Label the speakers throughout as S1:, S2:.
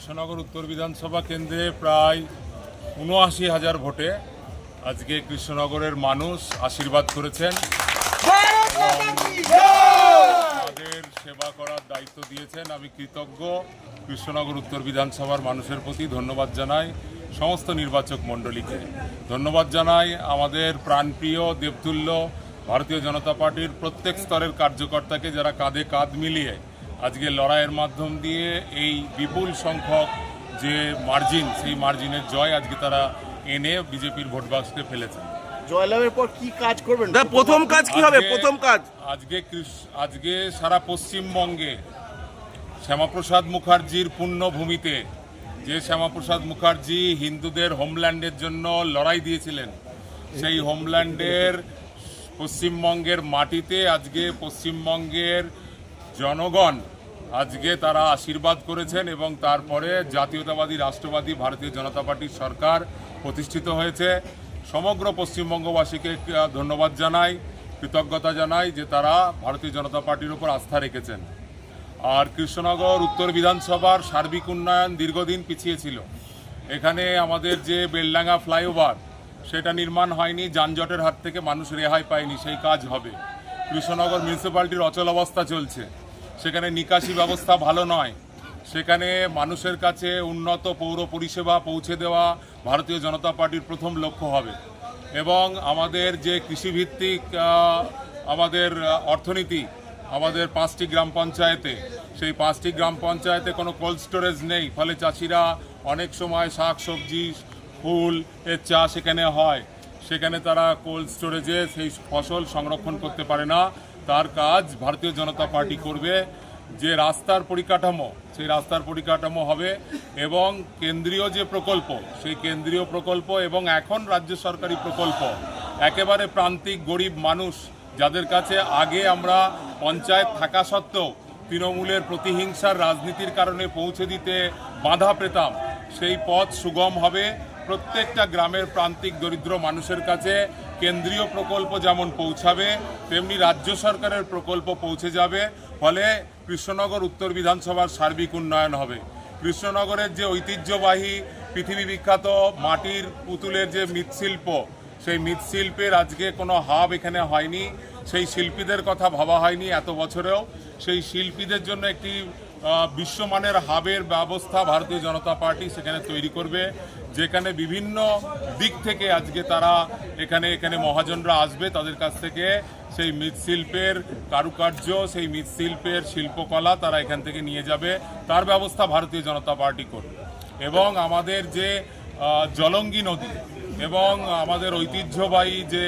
S1: কৃষ্ণনগর উত্তর বিধানসভা কেন্দ্রে প্রায় ৭৯,০০০ ভোটে আজকে কৃষ্ণনগরের মানুষ আশীর্বাদ করেছেন, তাদের সেবা করার দায়িত্ব দিয়েছেন। আমি কৃতজ্ঞ কৃষ্ণনগর উত্তর বিধানসভার মানুষের প্রতি ধন্যবাদ জানাই, সমস্ত নির্বাচক মণ্ডলীকে ধন্যবাদ জানাই, আমাদের প্রাণপ্রিয় দেবতুল্য ভারতীয় জনতা পার্টির প্রত্যেক স্তরের কার্যকর্তাকে যারা কাঁধে কাঁধ মিলিয়ে আজকে লড়াইয়ের মাধ্যম দিয়ে এই বিপুল সংখ্যক যে মার্জিন, সেই মার্জিনের জয় আজকে তারা এনে বিজেপির ভোট বাক্সে ফেলেছেন।
S2: জয়লাভের পর কি কাজ করবেন?
S3: প্রথম কাজ কি হবে? প্রথম কাজ
S1: আজকে সারা পশ্চিমবঙ্গে শ্যামাপ্রসাদ মুখার্জির পুণ্যভূমিতে, যে শ্যামাপ্রসাদ মুখার্জি হিন্দুদের হোমল্যান্ডের জন্য লড়াই দিয়েছিলেন, সেই হোমল্যান্ডের পশ্চিমবঙ্গের মাটিতে আজকে পশ্চিমবঙ্গের জনগণ আজকে তারা আশীর্বাদ করেছেন এবং তারপরে জাতীয়তাবাদী রাষ্ট্রবাদী ভারতীয় জনতা পার্টির সরকার প্রতিষ্ঠিত হয়েছে। সমগ্র পশ্চিমবঙ্গবাসীকে ধন্যবাদ জানাই, কৃতজ্ঞতা জানাই যে তারা ভারতীয় জনতা পার্টির উপর আস্থা রেখেছেন। আর কৃষ্ণনগর উত্তর বিধানসভার সার্বিক উন্নয়ন দীর্ঘদিন পিছিয়ে ছিল। এখানে আমাদের যে বেলডাঙ্গা ফ্লাইওভার, সেটা নির্মাণ হয়নি, যানজটের হাত থেকে মানুষ রেহাই পায়নি, সেই কাজ হবে। কৃষ্ণনগর মিউনিসিপ্যালিটির অচল অবস্থা চলছে, সেখানে নিকাশি ব্যবস্থা ভালো নয়, সেখানে মানুষের কাছে উন্নত পৌর পরিষেবা পৌঁছে দেওয়া ভারতীয় জনতা পার্টির প্রথম লক্ষ্য হবে। এবং আমাদের যে কৃষিভিত্তিক আমাদের অর্থনীতি, আমাদের 5টি গ্রাম পঞ্চায়েতে, সেই 5টি গ্রাম পঞ্চায়েতে কোনো কোল্ড স্টোরেজ নেই, ফলে চাষিরা অনেক সময় শাক সবজি ফুল এর চাষ এখানে হয়, সেখানে তারা কোল্ড স্টোরেজে সেই ফসল সংরক্ষণ করতে পারে না। তার কাজ ভারতীয় জনতা পার্টি করবে। যে রাস্তার পরিকাঠামো, সেই রাস্তার পরিকাঠামো হবে এবং কেন্দ্রীয় যে প্রকল্প, সেই কেন্দ্রীয় প্রকল্প এবং এখন রাজ্য সরকারি প্রকল্প একেবারে প্রান্তিক গরিব মানুষ, যাদের কাছে আগে আমরা পঞ্চায়েত থাকা সত্ত্বেও তৃণমূলের প্রতিহিংসার রাজনীতির কারণে পৌঁছে দিতে বাধা পেতাম, সেই পথ সুগম হবে। প্রত্যেকটা গ্রামের প্রান্তিক দরিদ্র মানুষের কাছে কেন্দ্রীয় প্রকল্প যেমন পৌঁছাবে, তেমনি রাজ্য সরকারের প্রকল্প পৌঁছে যাবে। ফলে কৃষ্ণনগর উত্তর বিধানসভার সার্বিক উন্নয়ন হবে। কৃষ্ণনগরের যে ঐতিহ্যবাহী পৃথিবী বিখ্যাত মাটির পুতুলের যে মৃৎশিল্প, সেই মৃৎশিল্পের আজকে কোনো হাব এখানে হয়নি, সেই শিল্পীদের কথা ভাবা হয়নি এত বছরেও। সেই শিল্পীদের জন্য একটি বিশ্বমানের হাবের ব্যবস্থা ভারতীয় জনতা পার্টি সেখানে তৈরি করবে, যেখানে বিভিন্ন দিক থেকে আজকে তারা এখানে মহাজনরা আসবে, তাদের কাছ থেকে সেই মৃৎশিল্পের কারুকার্য, সেই মৃৎশিল্পের শিল্পকলা তারা এখান থেকে নিয়ে যাবে, তার ব্যবস্থা ভারতীয় জনতা পার্টি করবে। এবং আমাদের যে জলঙ্গি নদী এবং আমাদের ঐতিহ্যবাহী যে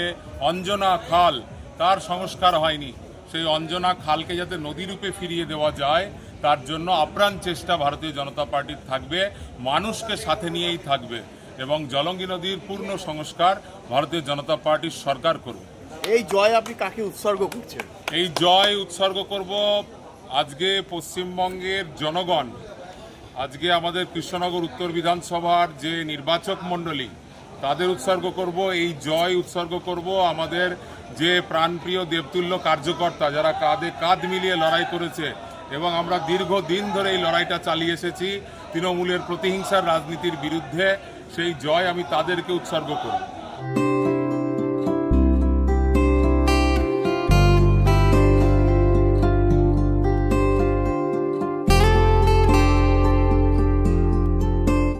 S1: অঞ্জনা খাল, তার সংস্কার হয়নি, সেই অঞ্জনা খালকে যাতে নদীরূপে ফিরিয়ে দেওয়া যায়, তার জন্য আপ্রাণ চেষ্টা ভারতীয় জনতা পার্টির থাকবে, মানুষকে সাথে নিয়েই থাকবে এবং জলঙ্গি নদীর পূর্ণ সংস্কার ভারতীয় জনতা পার্টির সরকার করবে।
S2: এই জয় আপনি কাকে উৎসর্গ করছেন?
S1: এই জয় উৎসর্গ করব আজকে পশ্চিমবঙ্গের জনগণ, আজকে আমাদের কৃষ্ণনগর উত্তর বিধানসভার যে নির্বাচক মণ্ডলী, তাদের উৎসর্গ করব। এই জয় উৎসর্গ করব আমাদের যে প্রাণপ্রিয় দেবতুল্য কার্যকর্তা, যারা কাঁধে কাঁধ মিলিয়ে লড়াই করেছে এবং আমরা দীর্ঘদিন ধরে এই লড়াইটা চালিয়ে এসেছি তৃণমূলের প্রতিহিংসার রাজনীতির বিরুদ্ধে। সেই জয় আমি তাদেরকে উৎসর্গ করব।